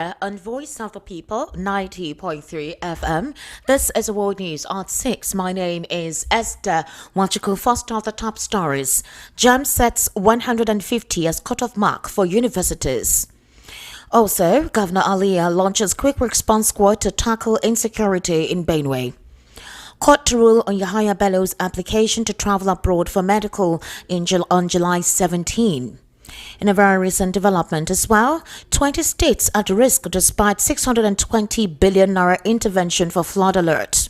On Voice of the People, 90.3 FM. This is World News at 6. My name is Esther Wachiku. First of the top stories. JAMB sets 150 as cutoff mark for universities. Also, Governor Alia launches quick response squad to tackle insecurity in Benue. Court to rule on Yahaya Bello's application to travel abroad for medical on July 17. In a very recent development as well, 20 states at risk despite 620 billion naira intervention for flood alert.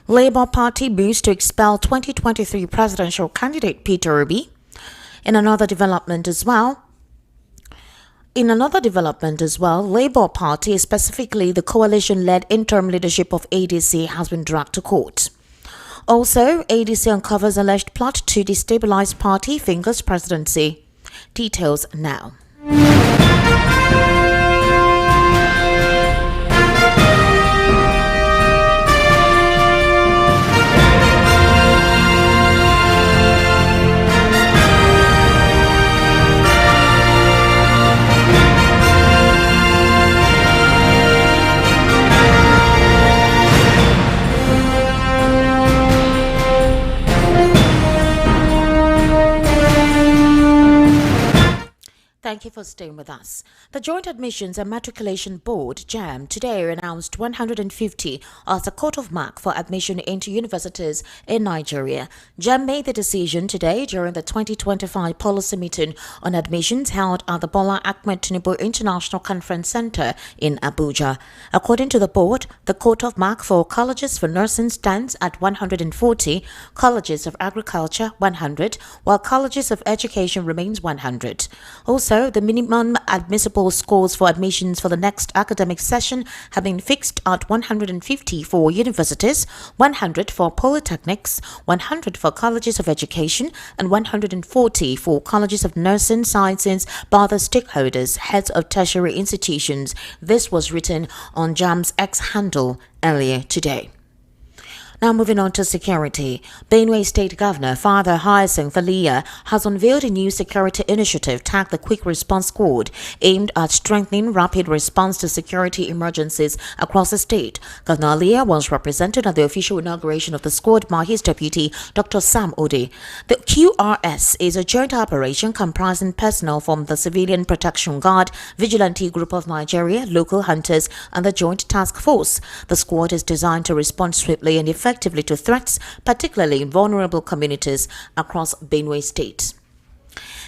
Labour Party moves to expel 2023 presidential candidate Peter Obi. In another development as well, Labour Party, specifically the coalition-led interim leadership of ADC, has been dragged to court. Also, ADC uncovers alleged plot to destabilize party fingers presidency. Details now. Thank you for staying with us. The Joint Admissions and Matriculation Board, JAMB, today announced 150 as the cutoff mark for admission into universities in Nigeria. JAMB made the decision today during the 2025 policy meeting on admissions held at the Bola Ahmed Tinubu International Conference Center in Abuja. According to the board, the cutoff mark for colleges for nursing stands at 140, colleges of agriculture 100, while colleges of education remains 100. Also, the minimum admissible scores for admissions for the next academic session have been fixed at 150 for universities, 100 for polytechnics, 100 for colleges of education, and 140 for colleges of nursing sciences by the stakeholders, heads of tertiary institutions. This was written on JAMB's X handle earlier today. Now moving on to security. Benue State Governor Father Hyacinth Alia has unveiled a new security initiative tagged the Quick Response Squad aimed at strengthening rapid response to security emergencies across the state. Governor Alia was represented at the official inauguration of the squad by his deputy, Dr. Sam Ode. The QRS is a joint operation comprising personnel from the Civilian Protection Guard, Vigilante Group of Nigeria, local hunters, and the Joint Task Force. The squad is designed to respond swiftly and effectively to threats, particularly in vulnerable communities across Benue State.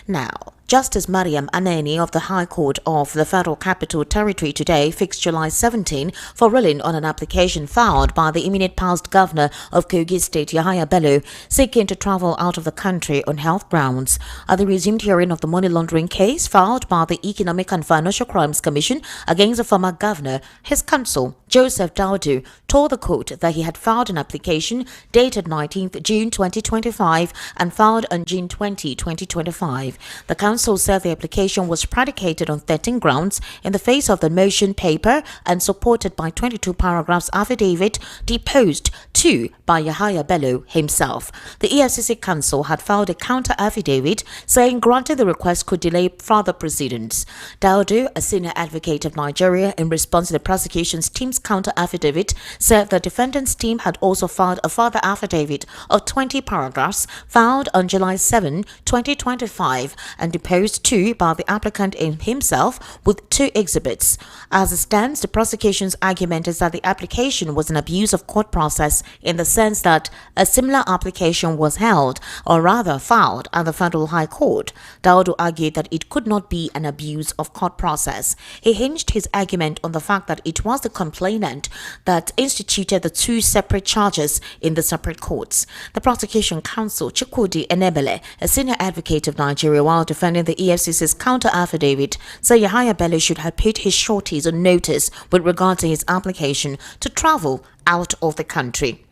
Now, Justice Mariam Aneni of the High Court of the Federal Capital Territory today fixed July 17 for ruling on an application filed by the immediate past governor of Kogi State, Yahaya Bello, seeking to travel out of the country on health grounds. At the resumed hearing of the money laundering case filed by the Economic and Financial Crimes Commission against the former governor, his counsel, Joseph Daudu, told the court that he had filed an application dated 19th June 2025 and filed on June 20, 2025. The counsel said the application was predicated on 13 grounds in the face of the motion paper and supported by 22 paragraphs affidavit deposed to by Yahaya Bello himself. The EFCC counsel had filed a counter affidavit saying granting the request could delay further proceedings. Daudu, a senior advocate of Nigeria, in response to the prosecution's team's counter affidavit, said the defendant's team had also filed a further affidavit of 20 paragraphs filed on July 7, 2025 and deposed to by the applicant himself with 2 exhibits. As it stands, the prosecution's argument is that the application was an abuse of court process in the sense that a similar application was held, or rather filed, at the Federal High Court. Daudu argued that it could not be an abuse of court process. He hinged his argument on the fact that it was the complainant that instituted the 2 separate charges in the separate courts. The prosecution counsel, Chukwudi Enebele, a senior advocate of Nigeria, while defending the EFCC's counter affidavit, said Yahaya Bello should have put his shorties on notice with regard to his application to travel out of the country.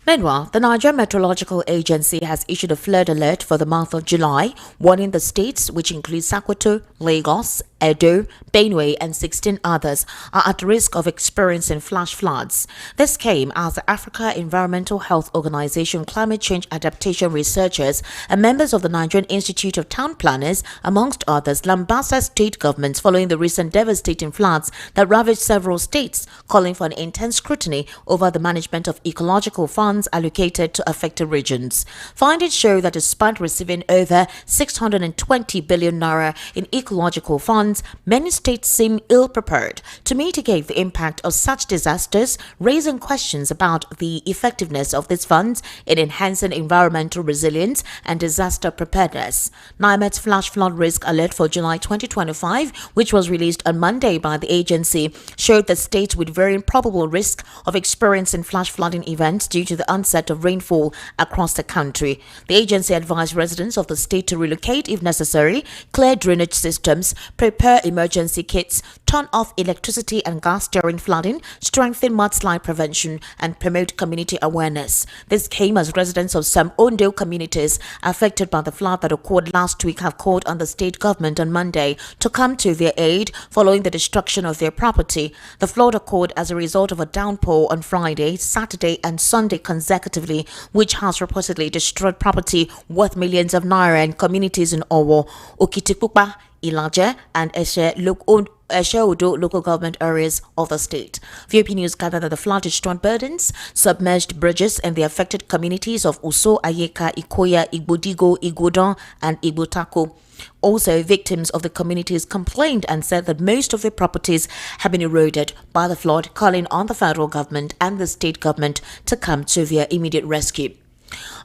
Meanwhile, the Nigeria Meteorological Agency has issued a flood alert for the month of July, warning the states, which include Sokoto, Lagos, Edo, Benue, and 16 others are at risk of experiencing flash floods. This came as the Africa Environmental Health Organization climate change adaptation researchers and members of the Nigerian Institute of Town Planners, amongst others, lambasted state governments following the recent devastating floods that ravaged several states, calling for an intense scrutiny over the management of ecological funds allocated to affected regions. Findings show that despite receiving over 620 billion naira in ecological funds, many states seem ill-prepared to mitigate the impact of such disasters, raising questions about the effectiveness of these funds in enhancing environmental resilience and disaster preparedness. NIMET's flash flood risk alert for July 2025, which was released on Monday by the agency, showed that states with varying probable risk of experiencing flash flooding events due to the onset of rainfall across the country. The agency advised residents of the state to relocate if necessary, clear drainage systems, prepare emergency kits, turn off electricity and gas during flooding, strengthen mudslide prevention, and promote community awareness. This came as residents of some Ondo communities affected by the flood that occurred last week have called on the state government on Monday to come to their aid following the destruction of their property. The flood occurred as a result of a downpour on Friday, Saturday, and Sunday consecutively, which has reportedly destroyed property worth millions of naira in communities in Owo, Okitipupa, Ilaje, and Eshe-Odo local government areas of the state. VOP News gathered that the flood destroyed buildings, submerged bridges in the affected communities of Uso, Ayeka, Ikoya, Igbodigo, Igodon, and Igbotako. Also, victims of the communities complained and said that most of their properties have been eroded by the flood, calling on the federal government and the state government to come to their immediate rescue.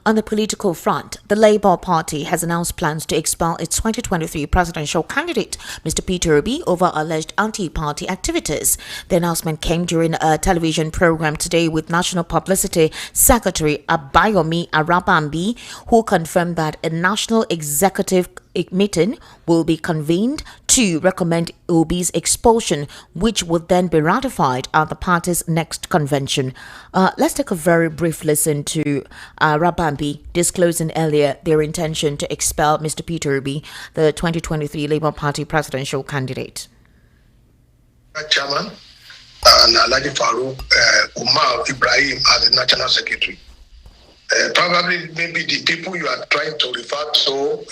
On the political front, the Labour Party has announced plans to expel its 2023 presidential candidate, Mr. Peter Obi, over alleged anti-party activities. The announcement came during a television program today with National Publicity Secretary Abayomi Arabambi, who confirmed that a national executive meeting will be convened to recommend Obi's expulsion, which would then be ratified at the party's next convention. Let's take a very brief listen to Rabambi disclosing earlier their intention to expel Mr. Peter Obi, the 2023 Labour Party presidential candidate. Chairman and Alhaji Farouk Umar Ibrahim as the National Secretary. Probably maybe the people you are trying to refer to,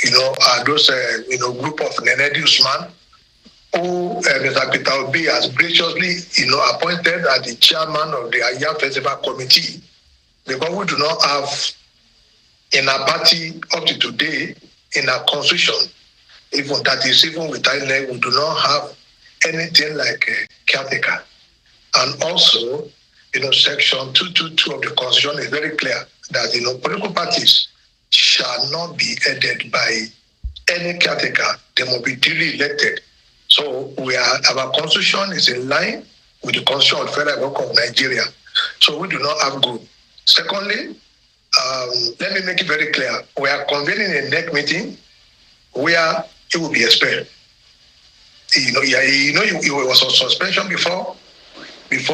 are those, group of Nenedi Usman, who Mr. Peter Obi has graciously, appointed as the chairman of the Aya Festival Committee, because we do not have in our party up to today, in our constitution, even with INEC, we do not have anything like a caretaker. And also, Section 222 of the Constitution is very clear that, political parties shall not be headed by any caretaker. They must be duly elected. So our Constitution is in line with the Constitution of the Federal Republic of Nigeria. So we do not have group. Secondly, let me make it very clear. We are convening a NEC meeting where he will be expelled. He was on suspension before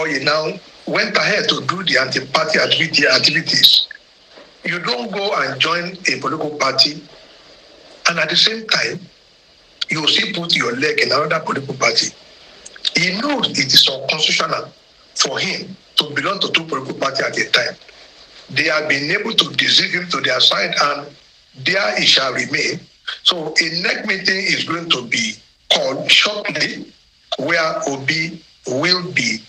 he now went ahead to do the anti-party activities. You don't go and join a political party and at the same time, you still put your leg in another political party. He knows it is unconstitutional for him to belong to two political parties at a time. They have been able to deceive him to their side, and there he shall remain. So a NEC meeting is going to be called shortly, where Obi will be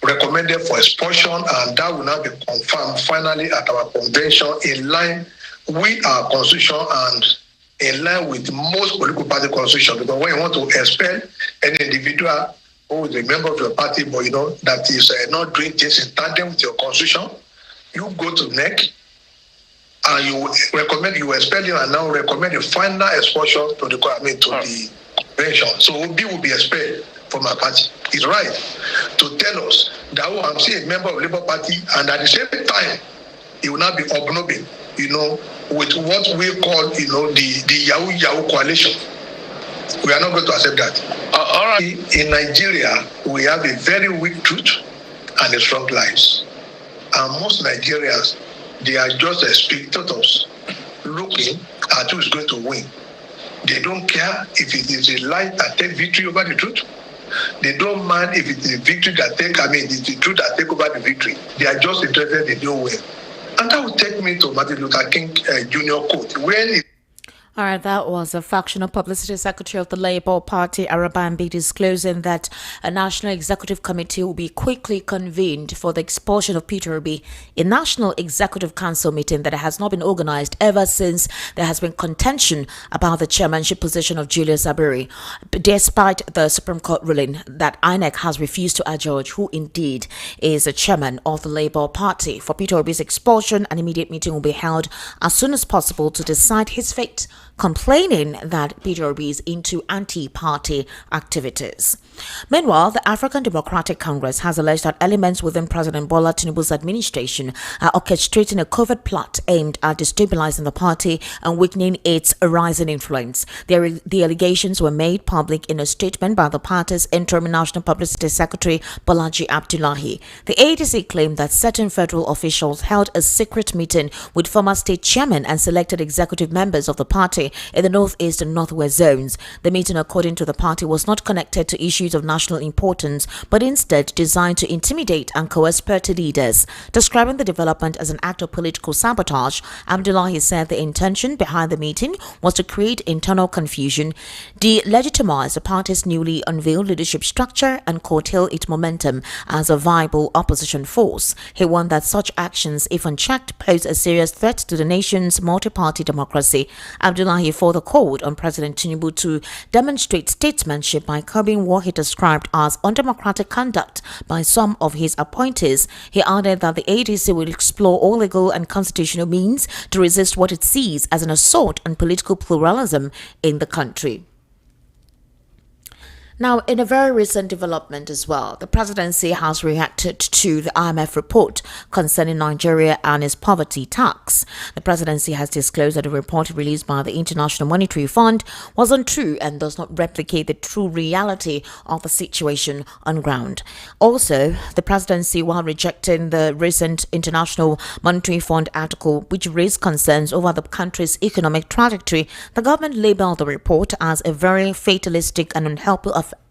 recommended for expulsion, and that will now be confirmed finally at our convention in line with our constitution and in line with most political party constitution. Because when you want to expel an individual who is a member of your party, but that is not doing things in tandem with your constitution, you go to NEC and you expel him and now recommend the final expulsion to the convention. So Obi will be expelled from our party. It's right to tell us that I'm still a member of the Labour Party, and at the same time, he will not be hobnobbing, with what we call, the Yahoo coalition. We are not going to accept that. All right. In Nigeria, we have a very weak truth and a strong lies. And most Nigerians, they are just spectators looking at who is going to win. They don't care if it is a lie that take victory over the truth. They don't mind if it is victory that it's the truth that take over the victory. They are just interested in doing well. And that would take me to Martin Luther King Jr. quote. All right, that was a factional publicity secretary of the Labour Party, Arabambi, disclosing that a national executive committee will be quickly convened for the expulsion of Peter Obi, a national executive council meeting that has not been organized ever since there has been contention about the chairmanship position of Julius Aburi, despite the Supreme Court ruling that INEC has refused to adjudge who indeed is the chairman of the Labour Party. For Peter Obi's expulsion, an immediate meeting will be held as soon as possible to decide his fate, complaining that Peter Obi is into anti-party activities. Meanwhile, the African Democratic Congress has alleged that elements within President Bola Tinubu's administration are orchestrating a covert plot aimed at destabilizing the party and weakening its rising influence. The allegations were made public in a statement by the party's interim national publicity secretary, Bolaji Abdullahi. The ADC claimed that certain federal officials held a secret meeting with former state chairmen and selected executive members of the party in the northeast and northwest zones. The meeting, according to the party, was not connected to issues of national importance, but instead designed to intimidate and coerce party leaders. Describing the development as an act of political sabotage, Abdullahi said the intention behind the meeting was to create internal confusion, delegitimize the party's newly unveiled leadership structure, and curtail its momentum as a viable opposition force. He warned that such actions, if unchecked, pose a serious threat to the nation's multi-party democracy. Abdullahi further called on President Tinubu to demonstrate statesmanship by curbing what he described as undemocratic conduct by some of his appointees. He added that the ADC will explore all legal and constitutional means to resist what it sees as an assault on political pluralism in the country. Now, in a very recent development as well, the presidency has reacted to the IMF report concerning Nigeria and its poverty tax. The presidency has disclosed that the report released by the International Monetary Fund was untrue and does not replicate the true reality of the situation on ground. Also, the presidency, while rejecting the recent International Monetary Fund article which raised concerns over the country's economic trajectory, the government labeled the report as a very fatalistic and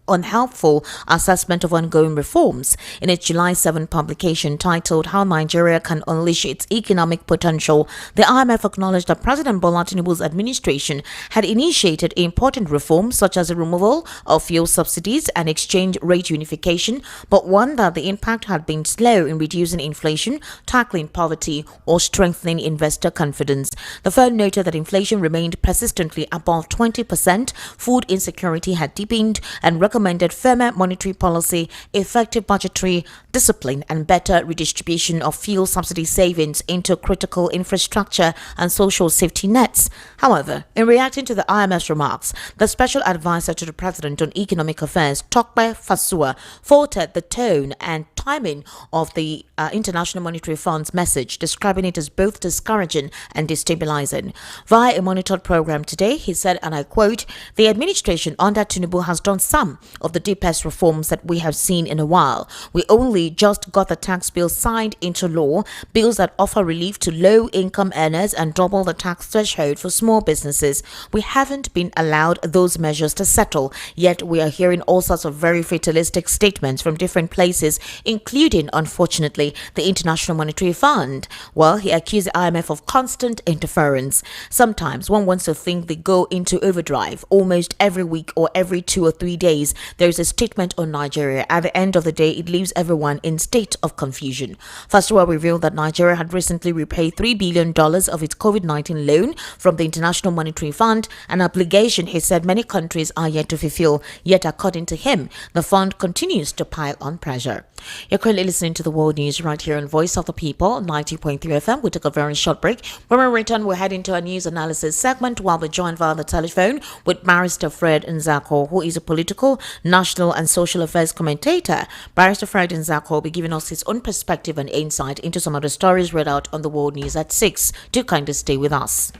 unhelpful assessment of ongoing reforms. In its July 7 publication titled How Nigeria Can Unleash Its Economic Potential, the IMF acknowledged that President Bola Tinubu's administration had initiated important reforms such as the removal of fuel subsidies and exchange rate unification, but warned that the impact had been slow in reducing inflation, tackling poverty, or strengthening investor confidence. The firm noted that inflation remained persistently above 20%, food insecurity had deepened, and recommended firmer monetary policy, effective budgetary discipline, and better redistribution of fuel subsidy savings into critical infrastructure and social safety nets. However, in reacting to the IMF's remarks, the special advisor to the president on economic affairs, Tope Fasua, faulted the tone and timing of the International Monetary Fund's message, describing it as both discouraging and destabilizing. Via a monitored program today, he said, and I quote, "The administration under Tinubu has done some of the deepest reforms that we have seen in a while. We only just got the tax bill signed into law, bills that offer relief to low-income earners and double the tax threshold for small businesses. We haven't been allowed those measures to settle, yet we are hearing all sorts of very fatalistic statements from different places, including, unfortunately, the International Monetary Fund." Well, he accused the IMF of constant interference. Sometimes one wants to think they go into overdrive. Almost every week or every 2 or 3 days, there is a statement on Nigeria. At the end of the day, it leaves everyone in state of confusion. First of all, revealed that Nigeria had recently repaid $3 billion of its COVID-19 loan from the International Monetary Fund, an obligation he said many countries are yet to fulfill. Yet, according to him, the fund continues to pile on pressure. You're currently listening to the World News right here on Voice of the People, 90.3 FM. We took a very short break. When we return, we'll head into a news analysis segment while we're joined via the telephone with Barrister Fred Nzako, who is a political, national and social affairs commentator. Barrister Fred Nzako will be giving us his own perspective and insight into some of the stories read out on the World News at 6. Do kindly stay with us.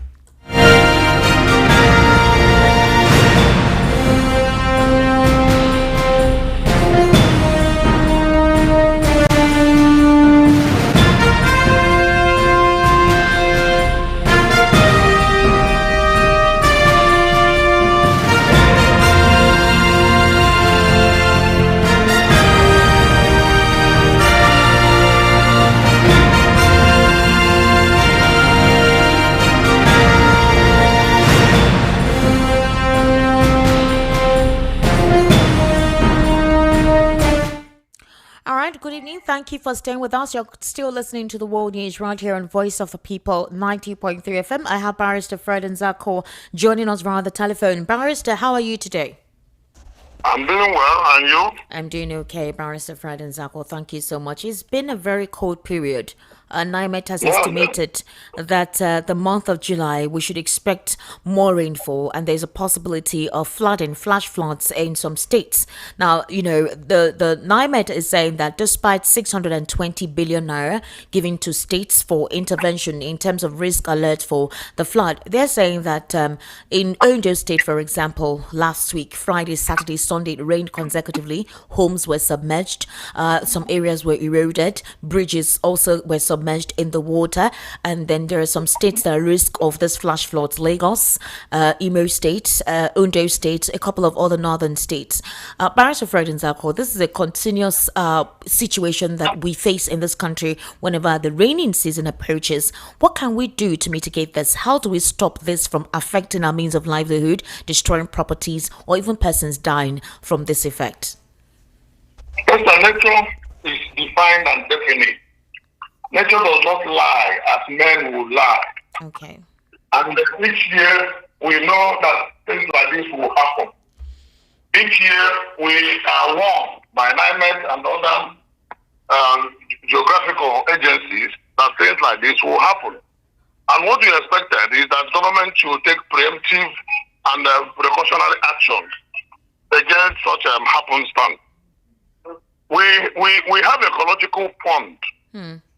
right, good evening. Thank you for staying with us. You're still listening to the World News right here on Voice of the People 90.3 FM. I have Barrister Fred Nzako joining us via the telephone. Barrister, how are you today? I'm doing well, and you? I'm doing okay, Barrister Fred Nzako. Thank you so much. It's been a very cold period. NIMET has estimated that the month of July we should expect more rainfall, and there's a possibility of flooding, flash floods in some states. Now, you know, the NIMET is saying that despite 620 billion naira given to states for intervention in terms of risk alert for the flood, they're saying that in Ondo State, for example, last week, Friday, Saturday, Sunday, it rained consecutively. Homes were submerged. Some areas were eroded. Bridges also were submerged in the water, and then there are some states that are at risk of this flash floods: Lagos, Imo State, Ondo State, a couple of other northern states. Barrister Fred Nzako, this is a continuous situation that we face in this country whenever the raining season approaches. What can we do to mitigate this? How do we stop this from affecting our means of livelihood, destroying properties, or even persons dying from this effect? Nature is defined and definite. Nature does not lie as men will lie. Okay. And each year we know that things like this will happen. Each year we are warned by NIMET and other geographical agencies that things like this will happen. And what we expected is that government should take preemptive and precautionary action against such happenstance. We have ecological fund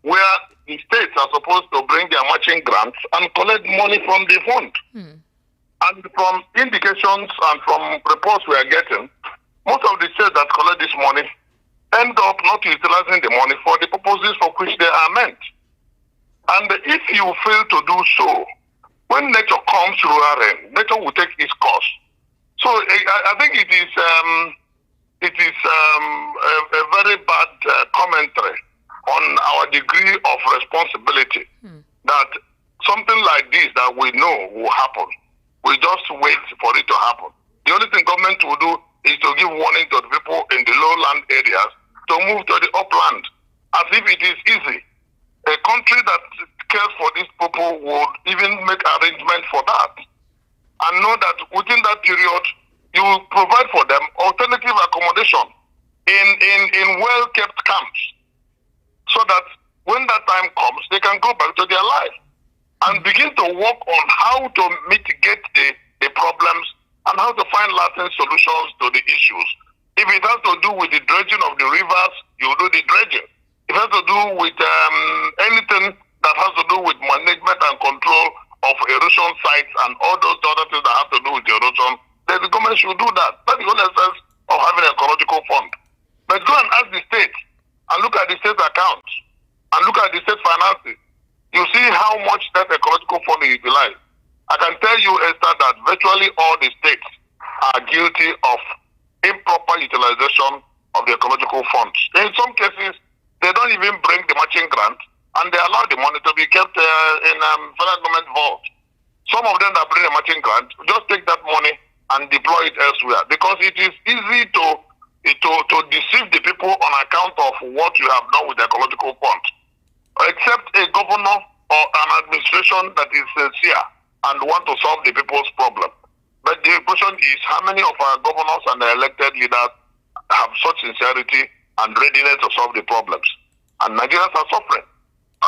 where the states are supposed to bring their matching grants and collect money from the fund. And from indications and from reports we are getting, most of the states that collect this money end up not utilizing the money for the purposes for which they are meant. And if you fail to do so, when nature comes through our end, nature will take its course. So I think it is a very bad commentary on our degree of responsibility that something like this that we know will happen, we just wait for it to happen. The only thing government will do is to give warning to the people in the lowland areas to move to the upland, as if it is easy. A country that cares for these people would even make arrangements for that, and know that within that period you will provide for them alternative accommodation in well-kept camps, so that when that time comes, they can go back to their life and begin to work on how to mitigate the problems and how to find lasting solutions to the issues. If it has to do with the dredging of the rivers, you do the dredging. If it has to do with anything that has to do with management and control of erosion sites and all those other things that have to do with erosion, then the government should do that. That's the only sense of having an ecological fund. But go and ask the state and look at the state accounts and look at the state finances. You see how much that ecological fund is utilized. I can tell you, Esther, that virtually all the states are guilty of improper utilization of the ecological funds. In some cases, they don't even bring the matching grant, and they allow the money to be kept in federal government vault. Some of them that bring a matching grant just take that money and deploy it elsewhere, because it is easy to deceive the people on account of what you have done with the ecological fund. Except a governor or an administration that is sincere and want to solve the people's problem. But the question is, how many of our governors and the elected leaders have such sincerity and readiness to solve the problems? And Nigerians are suffering.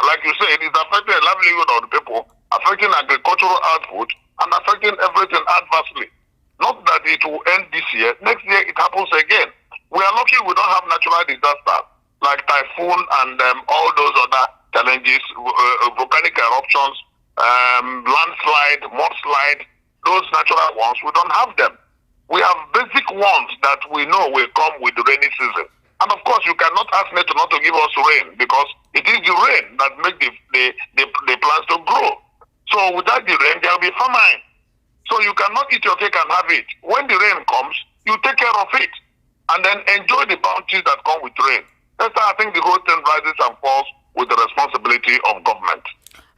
Like you say, it is affecting the livelihood of the people, affecting agricultural output, and affecting everything adversely. Not that it will end this year. Next year, it happens again. We are lucky we don't have natural disasters like typhoon and all those other challenges, volcanic eruptions, landslide, mudslide, those natural ones. We don't have them. We have basic ones that we know will come with the rainy season. And of course, you cannot ask nature not to give us rain, because it is the rain that makes the plants to grow. So without the rain, there will be famine. So you cannot eat your cake and have it. When the rain comes, you take care of it and then enjoy the bounties that come with rain. That's why I think the whole thing rises and falls with the responsibility of government.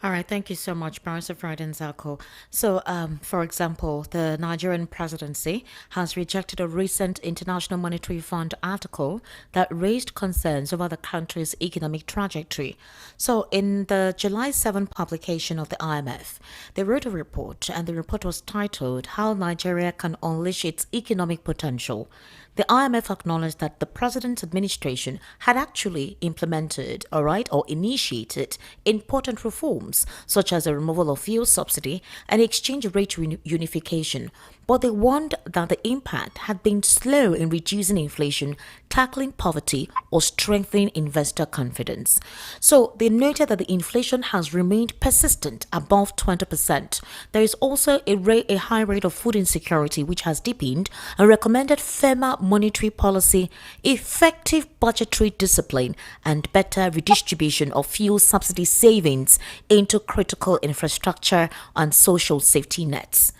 All right, thank you so much, Barrister Friday Zako. So, for example, the Nigerian presidency has rejected a recent International Monetary Fund article that raised concerns over the country's economic trajectory. So, in the July 7 publication of the IMF, they wrote a report, and the report was titled How Nigeria Can Unleash Its Economic Potential. The IMF acknowledged that the president's administration had actually implemented, or initiated important reforms, such as the removal of fuel subsidy and exchange rate unification. But they warned that the impact had been slow in reducing inflation, tackling poverty, or strengthening investor confidence. So they noted that the inflation has remained persistent above 20%. There is also a high rate of food insecurity, which has deepened, and recommended firmer monetary policy, effective budgetary discipline, and better redistribution of fuel subsidy savings into critical infrastructure and social safety nets.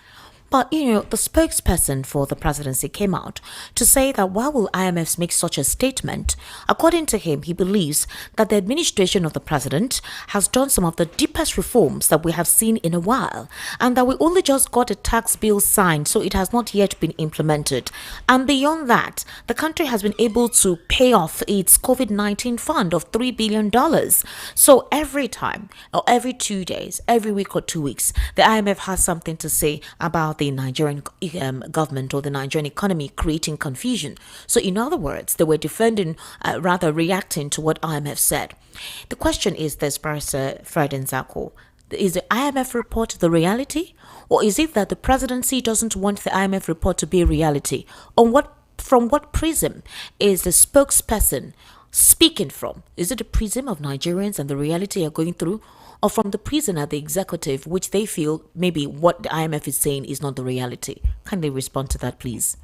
But, the spokesperson for the presidency came out to say that why will IMF make such a statement? According to him, he believes that the administration of the president has done some of the deepest reforms that we have seen in a while, and that we only just got a tax bill signed, so it has not yet been implemented. And beyond that, the country has been able to pay off its COVID-19 fund of $3 billion. So every time, or every 2 days, every week or 2 weeks, the IMF has something to say about the Nigerian government or the Nigerian economy creating confusion. So in other words, they were defending, rather reacting to what IMF said. The question is this, Barrister Fred Nzako, is the IMF report the reality? Or is it that the presidency doesn't want the IMF report to be a reality? From what prism is the spokesperson speaking from? Is it the prism of Nigerians and the reality they are going through? Or from the prison at the executive, which they feel maybe what the IMF is saying is not the reality? Can they respond to that, please?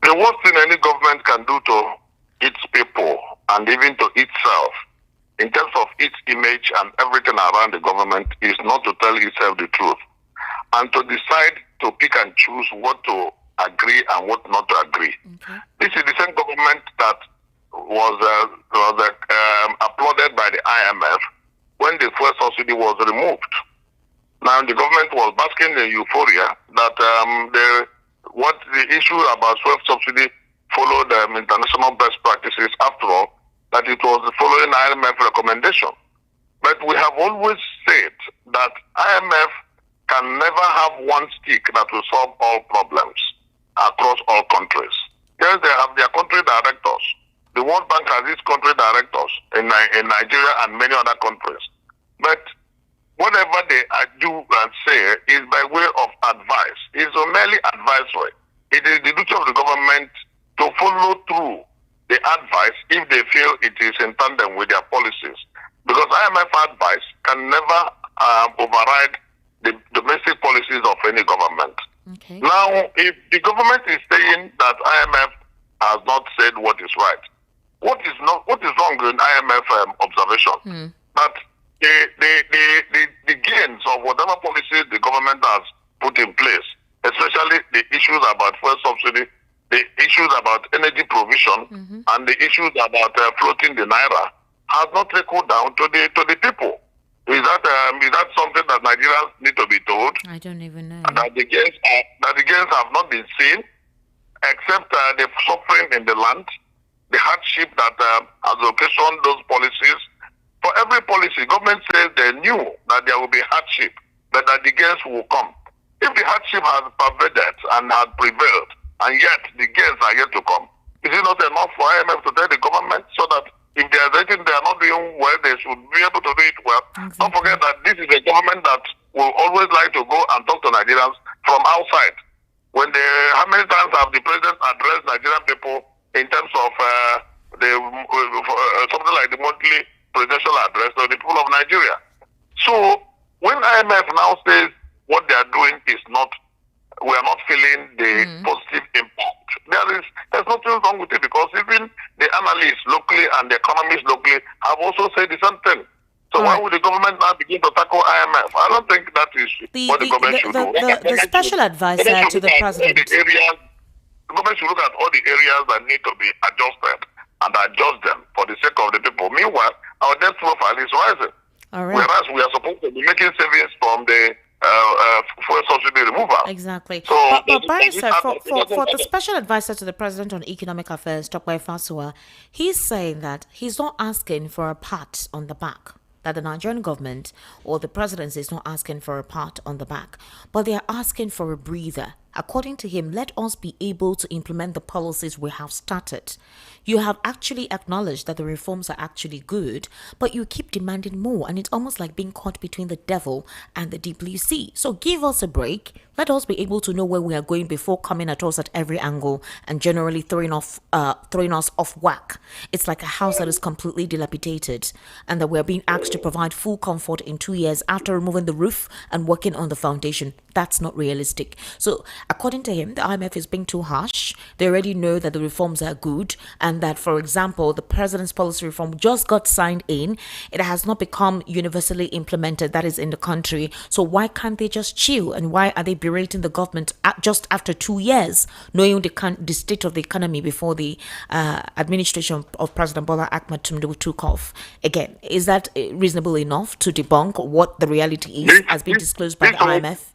The worst thing any government can do to its people and even to itself, in terms of its image and everything around the government, is not to tell itself the truth and to decide to pick and choose what to agree and what not to agree. Okay. This is the same government that was applauded by the IMF when the fuel subsidy was removed. Now the government was basking in euphoria that the issue about fuel subsidy followed international best practices. After all, that it was following IMF recommendation. But we have always said that IMF can never have one stick that will solve all problems across all countries. Yes, they have their country directors. The World Bank has its country directors in Nigeria and many other countries. But whatever they do and say is by way of advice. It's merely advisory. It is the duty of the government to follow through the advice if they feel it is in tandem with their policies. Because IMF advice can never override the domestic policies of any government. Okay. Now, if the government is saying that IMF has not said what is right, what is wrong with IMF observation? That the gains of whatever policies the government has put in place, especially the issues about fuel subsidy, the issues about energy provision, and the issues about floating the naira, has not trickled down to the people. Is that something that Nigerians need to be told? I don't even know. And that the gains have not been seen, except the suffering in the land, the hardship that has occasioned those policies. For every policy, government says they knew that there will be hardship, but that the gains will come. If the hardship has pervaded and has prevailed, and yet the gains are yet to come, is it not enough for IMF to tell the government so that if there is anything they are not doing well, they should be able to do it well? Exactly. Don't forget that this is a government that will always like to go and talk to Nigerians from outside. How many times have the president addressed Nigerian people in terms of something like the monthly presidential address to the people of Nigeria? So when IMF now says what they are doing is not, we are not feeling the positive impact, there's nothing wrong with it, because even the analysts locally and the economists locally have also said the same thing. So why would the government now begin to tackle IMF? I don't think that is what the government should do. The special advisor to the president. The government should look at all the areas that need to be adjusted and adjust them for the sake of the people. Meanwhile, our debt profile is rising. All right. Whereas we are supposed to be making savings from the fuel subsidy removal. Exactly. So, But Barrister, for the special advisor to the President on Economic Affairs, Dr. Fasua, he's saying that he's not asking for a pat on the back. That the Nigerian government or the presidency is not asking for a pat on the back, but they are asking for a breather. According to him, let us be able to implement the policies we have started. You have actually acknowledged that the reforms are actually good, but you keep demanding more, and it's almost like being caught between the devil and the deep blue sea. So give us a break. Let us be able to know where we are going before coming at us at every angle and generally throwing us off whack. It's like a house that is completely dilapidated, and that we are being asked to provide full comfort in 2 years after removing the roof and working on the foundation. That's not realistic. So according to him, the IMF is being too harsh. They already know that the reforms are good, and that, for example, the president's policy reform just got signed in. It has not become universally implemented, that is in the country. So why can't they just chill? And why are they berating the government just after 2 years, knowing the state of the economy before the administration of President Bola Ahmed Tinubu took off? Again, is that reasonable enough to debunk what the reality is, has been disclosed by the IMF?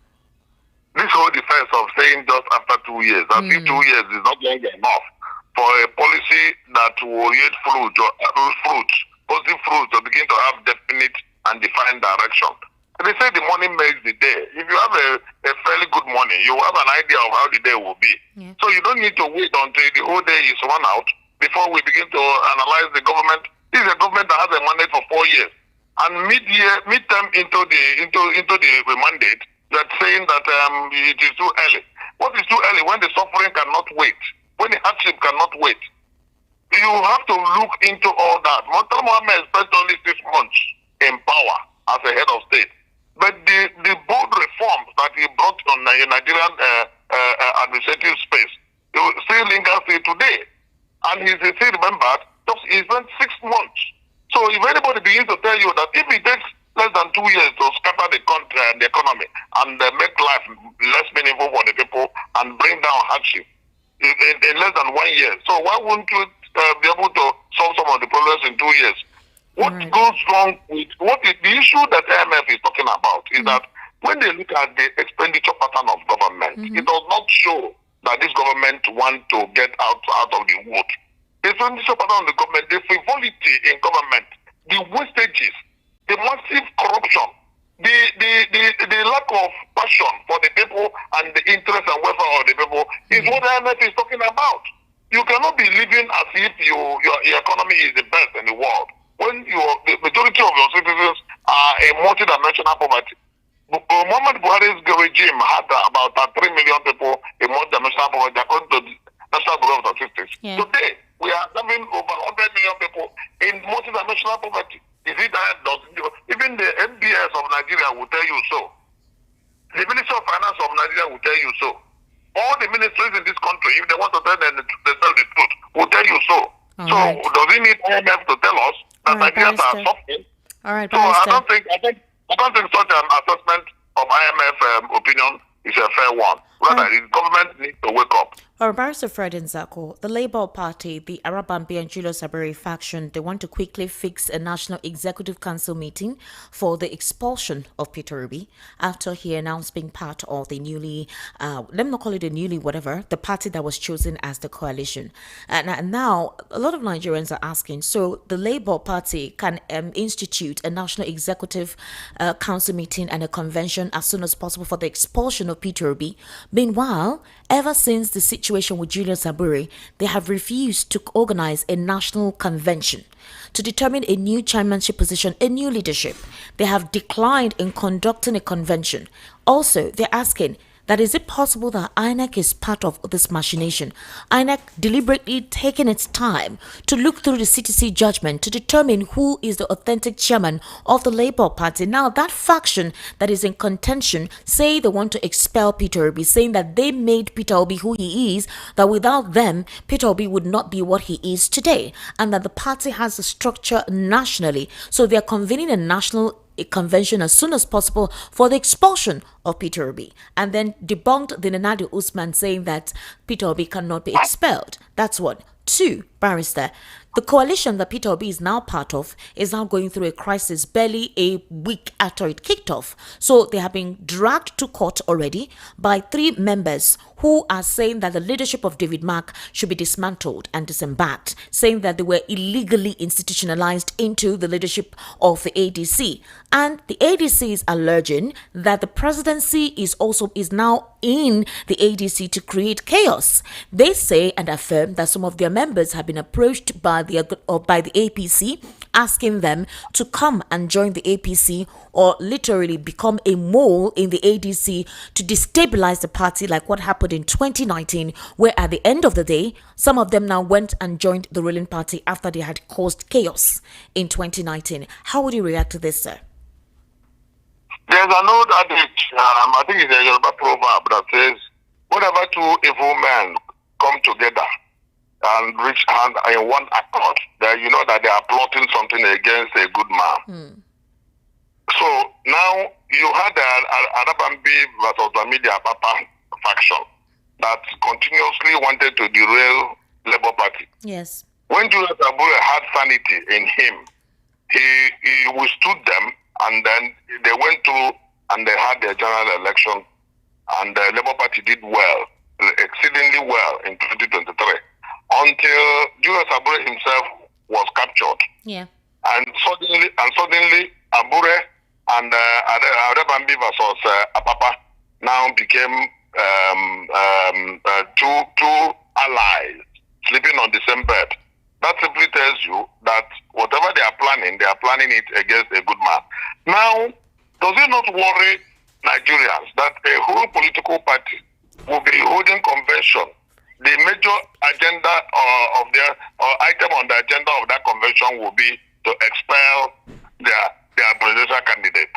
This whole defense of saying just after 2 years, I think 2 years is not long enough for a policy that will yield positive fruits, to begin to have definite and defined direction. They say the money makes the day. If you have a fairly good morning, you have an idea of how the day will be. Yeah. So you don't need to wait until the whole day is run out before we begin to analyze the government. This is a government that has a mandate for 4 years, and mid-term into the mandate, you are saying that it is too early. What is too early? When the suffering cannot wait, when the hardship cannot wait. You have to look into all that. Murtala Mohammed spent only 6 months in power as a head of state. But the bold reforms that he brought on the Nigerian administrative space, it still lingers till today. And he's still remembered, he spent 6 months. So if anybody begins to tell you that if it takes less than 2 years to scatter the country and the economy and make life less meaningful for the people and bring down hardship in less than 1 year, so why wouldn't you be able to solve some of the problems in 2 years? What goes wrong with the issue that IMF is talking about is that when they look at the expenditure pattern of government, it does not show that this government wants to get out of the wood. The expenditure pattern of the government, the frivolity in government, the wastages, the massive corruption, the lack of passion for the people and the interest and welfare of the people is what IMF is talking about. You cannot be living as if your economy is the best in the world when the majority of your citizens are a multidimensional poverty. Muhammad Buhari's regime had about 3 million people in multidimensional poverty according to the National Bureau of Statistics. Yeah. Today, we are having over 100 million people in multidimensional poverty. Is it that? Even the MBS of Nigeria will tell you so. The Ministry of Finance of Nigeria will tell you so. All the ministries in this country, if they want to tell them the truth, will tell you so. Does it need IMF to tell us that Nigerians are suffering? All right, so I don't think such an assessment of IMF opinion is a fair one. Rather, the government needs to wake up. Barrister Fred Nzako, the Labour Party, the Arabambi and Julius Saberi faction, they want to quickly fix a National Executive Council meeting for the expulsion of Peter Obi after he announced being part of the newly, let me not call it a newly whatever, the party that was chosen as the coalition. And now, a lot of Nigerians are asking, so the Labour Party can institute a National Executive Council meeting and a convention as soon as possible for the expulsion of Peter Obi. Meanwhile, ever since the situation with Julius Saburi, they have refused to organize a national convention to determine a new chairmanship position, a new leadership. They have declined in conducting a convention. Also, they're asking that is it possible that INEC is part of this machination? INEC deliberately taking its time to look through the CTC judgment to determine who is the authentic chairman of the Labour Party. Now, that faction that is in contention say they want to expel Peter Obi, saying that they made Peter Obi who he is, that without them, Peter Obi would not be what he is today, and that the party has a structure nationally. So they are convening a national convention as soon as possible for the expulsion of Peter Obi, and then debunked the Nenadi Usman saying that Peter Obi cannot be expelled. That's one. Two, Barrister, the coalition that Peter Obi is now part of is now going through a crisis barely a week after it kicked off. So they have been dragged to court already by 3 members who are saying that the leadership of David Mark should be dismantled and disembarked, saying that they were illegally institutionalized into the leadership of the ADC. And the ADC is alleging that the presidency is now in the ADC to create chaos. They say and affirm that some of their members have been approached by the APC, asking them to come and join the APC or literally become a mole in the ADC to destabilize the party, like what happened in 2019, where at the end of the day, some of them now went and joined the ruling party after they had caused chaos in 2019. How would you react to this, sir? There's an old adage, I think it's a Yoruba proverb that says, whenever 2 evil men come together and reach hand in one accord, that you know that they are plotting something against a good man. So now you had the Arabambi versus the Media Papa faction that continuously wanted to derail Labour Party. Yes. When Julius Abure had sanity in him, he withstood them, and then they went through and they had their general election, and the Labour Party did well, exceedingly well in 2023, until Julius Abure himself was captured. Yeah. And suddenly Abure and Arabambi versus Apapa now became two allies sleeping on the same bed. That simply tells you that whatever they are planning it against a good man. Now, does it not worry Nigerians that a whole political party will be holding convention? The major agenda of their item on the agenda of that convention will be to expel their presidential candidate.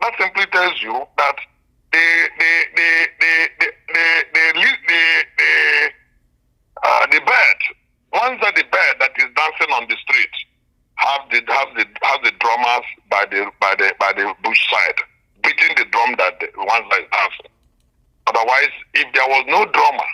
That simply tells you that the bird, once the bird that is dancing on the street have the drummers by the bush side, beating the drum that the ones that is dancing. Otherwise, if there was no drummer,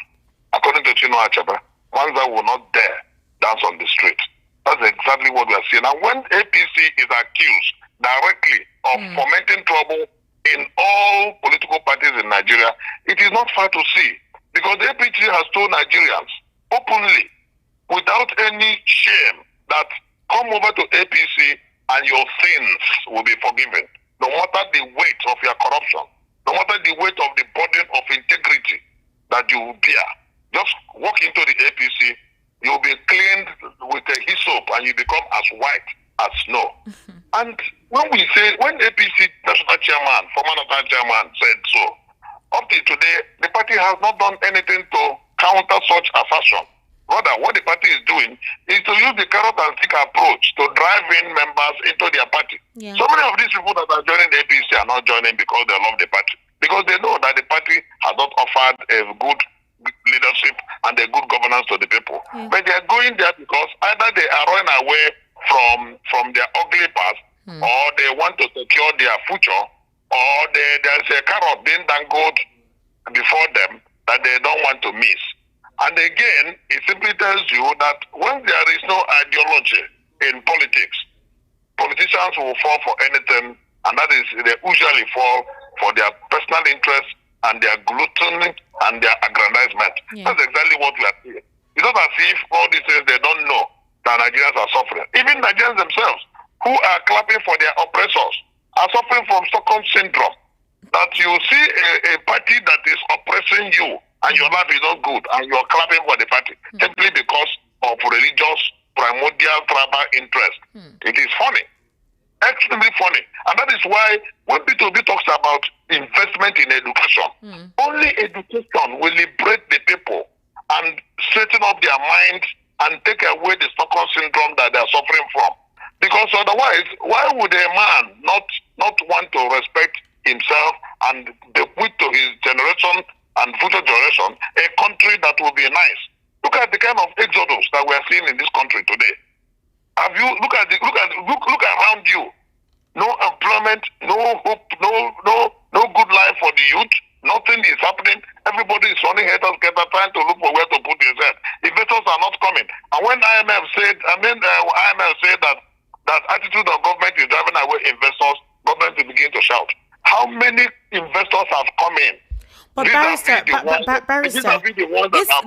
according to Chino Achebe, Wanza will not dare dance on the street. That's exactly what we are seeing. And when APC is accused directly of fomenting trouble in all political parties in Nigeria, it is not far to see, because the APC has told Nigerians openly, without any shame, that come over to APC and your sins will be forgiven, no matter the weight of your corruption, no matter the weight of the burden of integrity that you will bear. Just walk into the APC, you'll be cleaned with a hyssop and you become as white as snow. And when APC national chairman, former national chairman said so, up to today, the party has not done anything to counter such assertion. Rather, what the party is doing is to use the carrot and stick approach to drive in members into their party. Yeah. So many of these people that are joining the APC are not joining because they love the party, because they know that the party has not offered a good leadership and a good governance to the people. Yeah. But they are going there because either they are running away from their ugly past, or they want to secure their future, or there's a carrot being dangled before them that they don't want to miss. And again, it simply tells you that when there is no ideology in politics, politicians will fall for anything, and that is, they usually fall for their personal interests and their gluttony and their aggrandizement. Yeah. That's exactly what we are seeing. It's not as if all these things they don't know that Nigerians are suffering. Even Nigerians themselves, who are clapping for their oppressors, are suffering from Stockholm syndrome. That you see a party that is oppressing you, and your life is not good, and you're clapping for the party simply because of religious, primordial, tribal interest. It is funny, extremely funny. And that is why when B2B talks about investment in education, only education will liberate the people and straighten up their minds and take away the Stockholm syndrome that they are suffering from. Because otherwise, why would a man not want to respect himself and bequeath to his generation and future generation a country that will be nice? Look at the kind of exodus that we are seeing in this country today. Have you look around you? No employment, no hope, no good life for the youth, Nothing is happening. Everybody is running head and skelter trying to look for where to put his head. Investors are not coming. And when IMF said that attitude of government is driving away investors, government will begin to shout. How many investors have come in? But Barrister,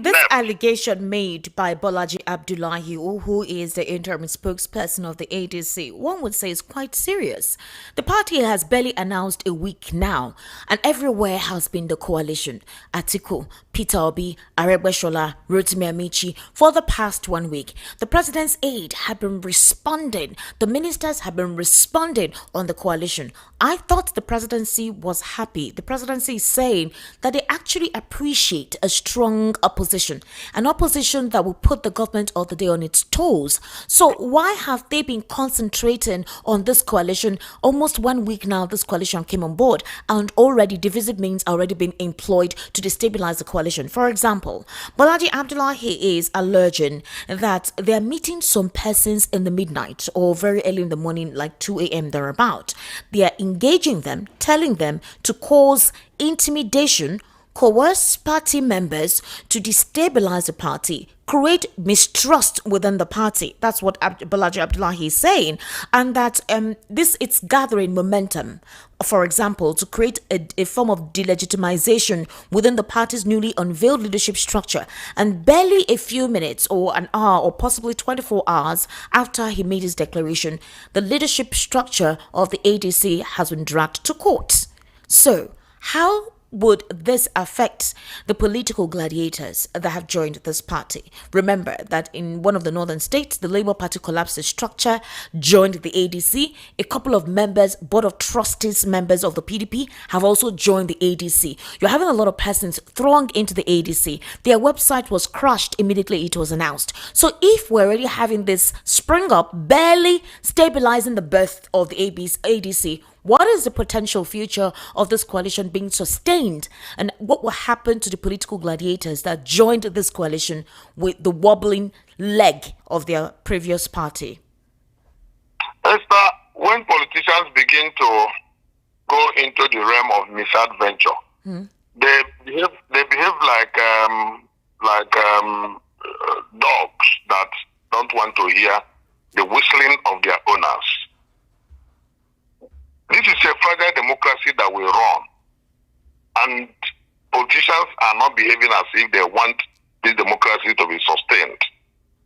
this allegation made by Bolaji Abdullahi, who is the interim spokesperson of the ADC, one would say is quite serious. The party has barely announced a week now, and everywhere has been the coalition. Atiku, Peter Obi, Aregbesola, Rotimi Amici. For the past 1 week, the president's aide have been responding. The ministers have been responding on the coalition. I thought the presidency was happy. The presidency is saying that they actually appreciate a strong opposition, an opposition that will put the government of the day on its toes. So why have they been concentrating on this coalition? Almost 1 week now, this coalition came on board, and already divisive means are already been employed to destabilize the coalition. For example, Bolaji Abdullahi is alleging that they are meeting some persons in the midnight or very early in the morning, like 2 a.m. thereabout. They are engaging them, telling them to cause intimidation, coerce party members to destabilize the party, create mistrust within the party. That's what Bolaji Abdullahi is saying, and that it's gathering momentum. For example, to create a form of delegitimization within the party's newly unveiled leadership structure. And barely a few minutes or an hour or possibly 24 hours after he made his declaration, the leadership structure of the ADC has been dragged to court. So, how would this affect the political gladiators that have joined this party? Remember that in one of the northern states, the Labour Party collapsed its structure, joined the ADC. A couple of members, Board of Trustees members of the PDP, have also joined the ADC. You're having a lot of persons throng into the ADC. Their website was crushed immediately it was announced. So if we're already having this spring up, barely stabilizing the birth of the ADC, what is the potential future of this coalition being sustained? And what will happen to the political gladiators that joined this coalition with the wobbling leg of their previous party? Esther, when politicians begin to go into the realm of misadventure, they behave like dogs that don't want to hear the whistling of their owners. This is a fragile democracy that we run, and politicians are not behaving as if they want this democracy to be sustained.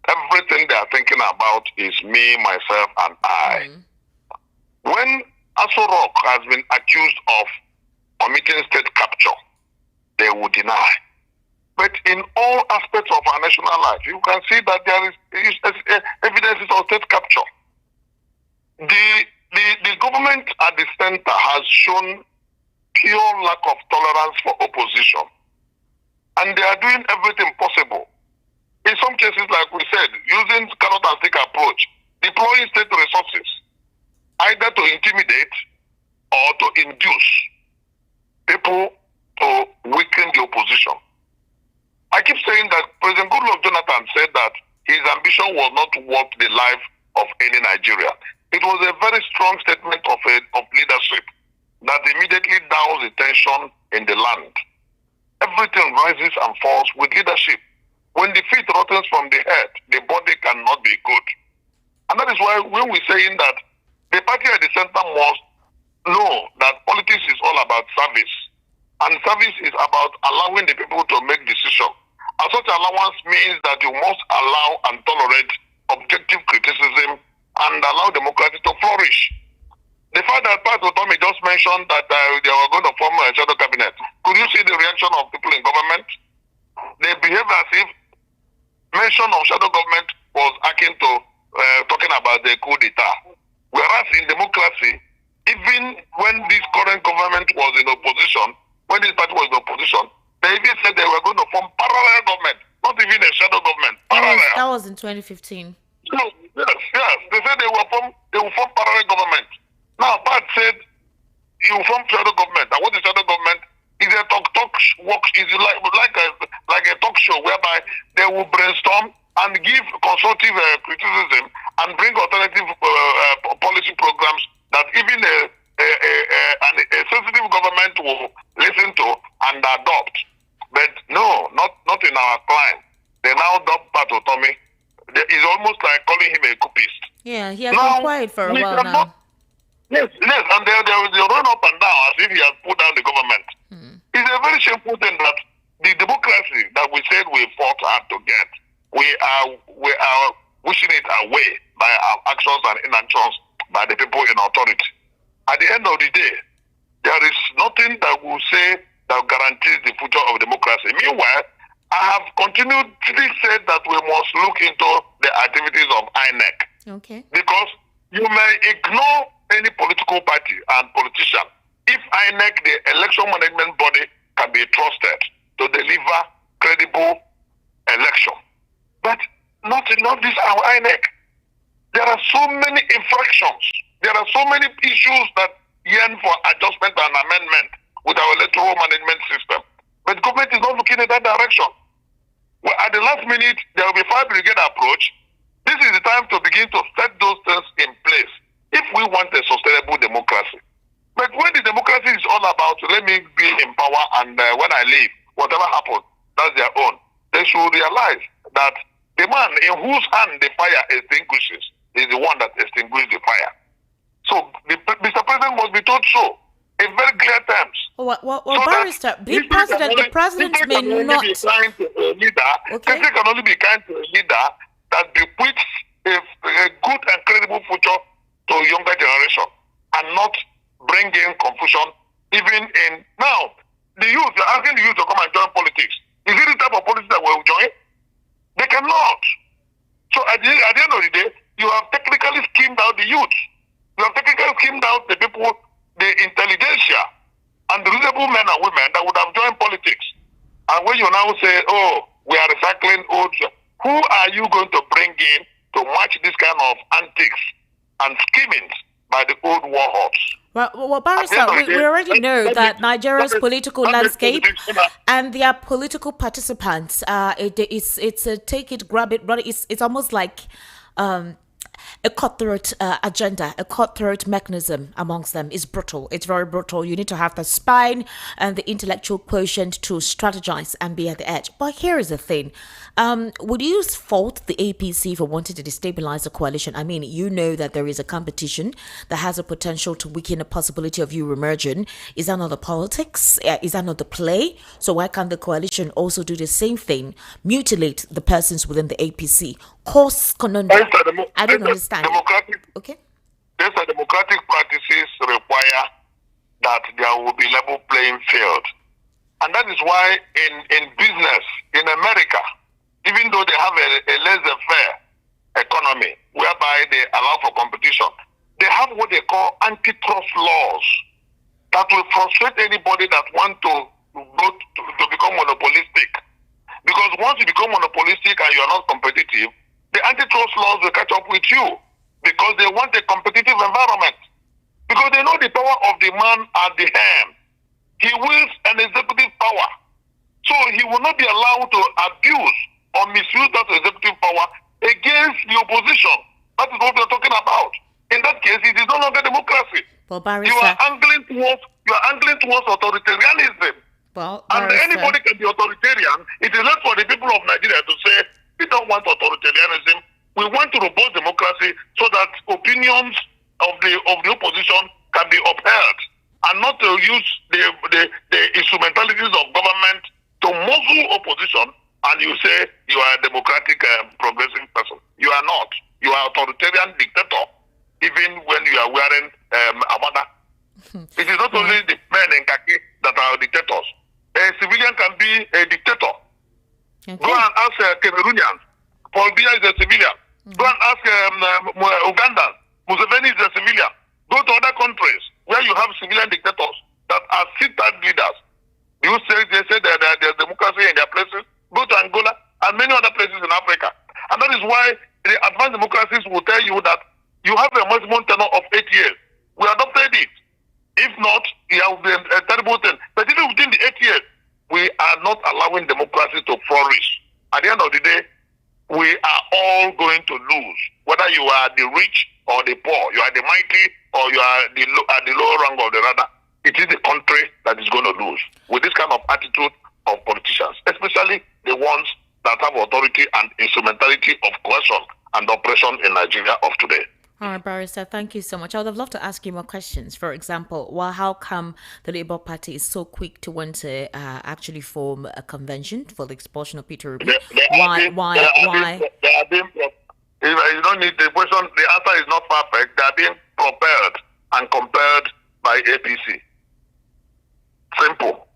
Everything they are thinking about is me, myself, and I. When Aso Rock has been accused of committing state capture, they will deny. But in all aspects of our national life, you can see that there is evidences of state capture. The government at the center has shown pure lack of tolerance for opposition. And they are doing everything possible. In some cases, like we said, using carrot and stick approach, deploying state resources, either to intimidate or to induce people to weaken the opposition. I keep saying that President Goodluck Jonathan said that his ambition was not worth the life of any Nigerian. It was a very strong statement of leadership that immediately doused the tension in the land. Everything rises and falls with leadership. When the feet rottens from the head, the body cannot be good. And that is why when we're saying that the party at the center must know that politics is all about service. And service is about allowing the people to make decisions. And such allowance means that you must allow and tolerate objective criticism and allow democracy to flourish. The fact that Pat Otomi just mentioned that they were going to form a shadow cabinet, could you see the reaction of people in government? They behave as if mention of shadow government was akin to talking about the coup d'etat. Whereas in democracy, even when this current government was in opposition, when this party was in opposition, they even said they were going to form parallel government, not even a shadow government. Parallel. That was in 2015. No, yes. They said they will form parallel government. Now, Pat said you will form shadow government. And what is shadow government? Is a talk works is like a talk show whereby they will brainstorm and give constructive criticism and bring alternative policy programs that even a sensitive government will listen to and and adopt. But no, not in our clan. They now adopt Patotomi. It's almost like calling him a coupist. Yeah, he has been quiet for a while now. Yes, and they run up and down as if he has put down the government. It's a very shameful thing that the democracy that we said we fought hard to get, we are wishing it away by our actions and inactions by the people in authority. At the end of the day, there is nothing that will say that guarantees the future of democracy. Meanwhile, I have continuously said that we must look into the activities of INEC. Okay. Because you may ignore any political party and politician if INEC, the election management body, can be trusted to deliver credible election. But not this our INEC. There are so many infractions. There are so many issues that yearn for adjustment and amendment with our electoral management system. But government is not looking in that direction. Well, at the last minute, there will be 5 brigade approach. This is the time to begin to set those things in place if we want a sustainable democracy. But when the democracy is all about, let me be in power and when I leave, whatever happens, that's their own. They should realize that the man in whose hand the fire extinguishes is the one that extinguishes the fire. So Mr. President must be told so in very clear terms. Well, Barrister, the president may not. President can only be kind to a leader that bequeaths a good and credible future to a younger generation and not bring in confusion even in now. The youth, you're asking the youth to come and join politics. Is it the type of politics that will join? They cannot. So at the end of the day, you have technically schemed out the youth. You have technically schemed out the people, the intelligentsia, and the reasonable men and women that would have joined politics. And when you now say, oh, we are recycling old, who are you going to bring in to match this kind of antics and schemings by the old war horse? Well, Barrister, we already know that Nigeria's political landscape and their political participants, it's a take it, grab it, run it. It's almost like a cutthroat agenda, a cutthroat mechanism amongst them. Is brutal. It's very brutal. You need to have the spine and the intellectual quotient to strategize and be at the edge. But here is the thing. Would you fault the APC for wanting to destabilize the coalition? I mean, you know that there is a competition that has a potential to weaken the possibility of you remerging. Is that not the politics? Is that not the play? So why can't the coalition also do the same thing, mutilate the persons within the APC? Cause conundrum. I don't understand. Okay. These are democratic practices require that there will be level playing field. And that is why in business, in America, even though they have a laissez-faire economy whereby they allow for competition, they have what they call antitrust laws that will frustrate anybody that want to become monopolistic. Because once you become monopolistic and you are not competitive, the antitrust laws will catch up with you because they want a competitive environment. Because they know the power of the man at the hand. He wields an executive power. So he will not be allowed to abuse or misuse that executive power against the opposition. That is what we are talking about. In that case, it is no longer democracy. Well, Barrister, you are angling towards authoritarianism. Well, and anybody can be authoritarian. It is left for the people of Nigeria to say, we don't want authoritarianism. We want to robust democracy so that opinions of the opposition can be upheld and not to use the instrumentalities of government to muzzle opposition. And you say you are a democratic, progressive person. You are not. You are authoritarian dictator, even when you are wearing Amada. It is not only the men in khaki that are dictators. A civilian can be a dictator. Okay. Go and ask Cameroonians. Paul Biya is a civilian. Go and ask Ugandans. Museveni is a civilian. Go to other countries where you have civilian dictators that are sit-down leaders. They say that there's democracy in their places. Go to Angola and many other places in Africa. And that is why the advanced democracies will tell you that you have a maximum tenure of 8 years. We adopted it. If not, it will be a terrible thing. But even within the 8 years, we are not allowing democracy to flourish. At the end of the day, we are all going to lose. Whether you are the rich or the poor, you are the mighty or you are at the lower rank of the ladder, it is the country that is going to lose with this kind of attitude of politicians, especially the ones that have authority and instrumentality of coercion and oppression in Nigeria of today. All right, Barrister, thank you so much. I would have loved to ask you more questions. For example, how come the Labour Party is so quick to want to actually form a convention for the expulsion of Peter Obi? Why? You don't need the question. The answer is not perfect. They are being prepared and compared by APC. Simple.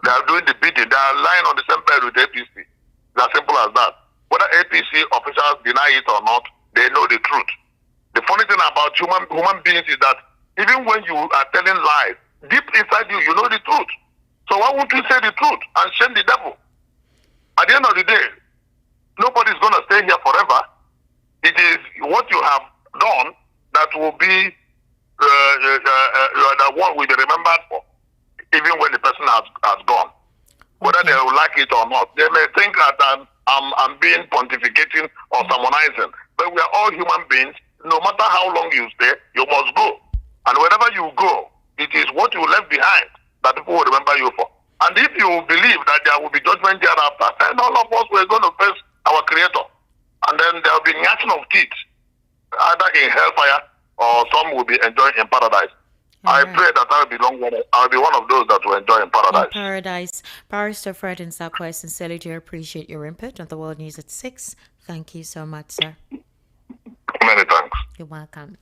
They are doing the bidding. They are lying on the same bed with APC. It's as simple as that. Whether APC officials deny it or not, they know the truth. The funny thing about human beings is that even when you are telling lies, deep inside you, you know the truth. So why won't you say the truth and shame the devil? At the end of the day, nobody's going to stay here forever. It is what you have done that will be the one will be remembered for, even when the person has gone. Whether they will like it or not. They may think that I'm being pontificating or sermonizing, but we are all human beings. No matter how long you stay, you must go. And wherever you go, it is what you left behind that people will remember you for. And if you believe that there will be judgment thereafter, then all of us are going to face our Creator. And then there will be gnashing of teeth, either in hellfire or some will be enjoying in paradise. I pray that I'll be one of those that will enjoy in paradise. Paradise. Barrister Fred Nsakwa, I sincerely do appreciate your input on the World News at 6. Thank you so much, sir. Many thanks. You're welcome.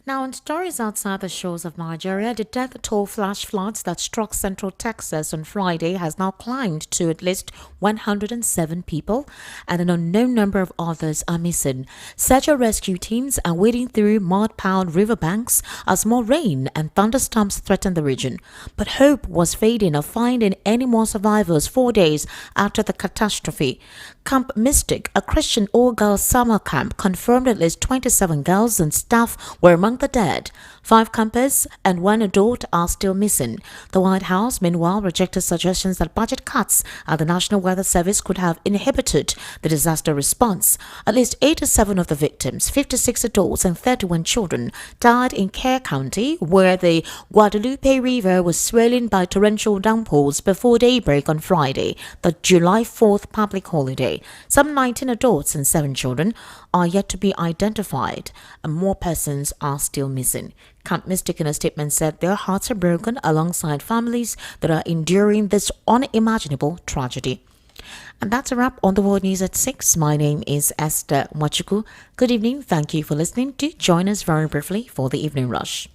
Now, on stories outside the shores of Nigeria, the death toll flash floods that struck central Texas on Friday has now climbed to at least 107 people, and an unknown number of others are missing. Search and rescue teams are wading through mud-piled riverbanks as more rain and thunderstorms threaten the region. But hope was fading of finding any more survivors 4 days after the catastrophe. Camp Mystic, a Christian all-girls summer camp, confirmed at least 27 girls and staff were among the dead. 5 campers and 1 adult are still missing. The White House, meanwhile, rejected suggestions that budget cuts at the National Weather Service could have inhibited the disaster response. At least 87 of the victims, 56 adults and 31 children, died in Kerr County, where the Guadalupe River was swelling by torrential downpours before daybreak on Friday, the July 4th public holiday. Some 19 adults and 7 children are yet to be identified, and more persons are still missing. Camp Mystic in a statement said their hearts are broken alongside families that are enduring this unimaginable tragedy. And that's a wrap on the World News at 6. My name is Esther Wachuku. Good evening. Thank you for listening. Do join us very briefly for the Evening Rush.